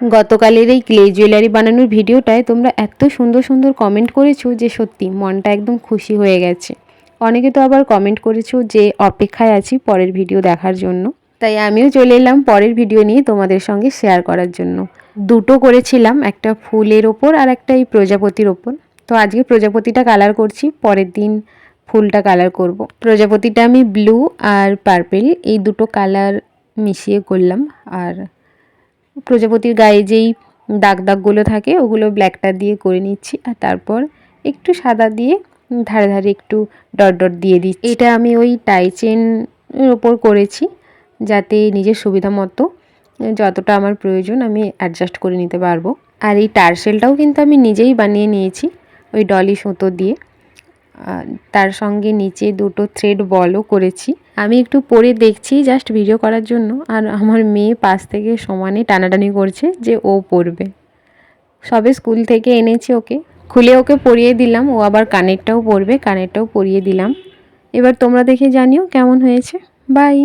গতকালের এই clay jewellery বানানোর ভিডিওটায় তোমরা এত সুন্দর সুন্দর কমেন্ট করেছো যে সত্যি মনটা একদম খুশি হয়ে গেছে। অনেকে তো আবার কমেন্ট করেছো যে অপেক্ষায় আছি পরের ভিডিও দেখার জন্য। তাই আমিও চলে এলাম পরের ভিডিও নিয়ে তোমাদের সঙ্গে শেয়ার করার জন্য। দুটো করেছিলাম, একটা ফুলের ওপর আর একটা এই প্রজাপতির ওপর। তো আজকে প্রজাপতিটা কালার করছি, পরের দিন ফুলটা কালার করব। প্রজাপতিটা আমি ব্লু আর পার্পেল এই দুটো কালার মিশিয়ে করলাম। আর প্রজাপতির গায়ে যেই দাগ দাগগুলো থাকে ওগুলো ব্ল্যাকটা দিয়ে করে নিচ্ছি। আর তারপর একটু সাদা দিয়ে ধারে ধারে একটু ডট ডট দিয়ে দিচ্ছি। এটা আমি ওই টাই চেনের ওপর করেছি, যাতে নিজের সুবিধা মতো যতটা আমার প্রয়োজন আমি অ্যাডজাস্ট করে নিতে পারবো। আর এই টার্সেলটাও কিন্তু আমি নিজেই বানিয়ে নিয়েছি ওই ডলি সুতো দিয়ে। তার সঙ্গে নিচে দুটো থ্রেড বলও করেছি। আমি একটু পরে দেখছি জাস্ট ভিডিও করার জন্য। আর আমার মেয়ে পাশ থেকে সমানে টানাটানি করছে যে ও পরবে। সবে স্কুল থেকে এনেছি ওকে, খুলে ওকে পরিয়ে দিলাম। ও আবার কানেরটাও পরবে, কানেরটাও পরিয়ে দিলাম। এবার তোমরা দেখে জানিও কেমন হয়েছে। বাই।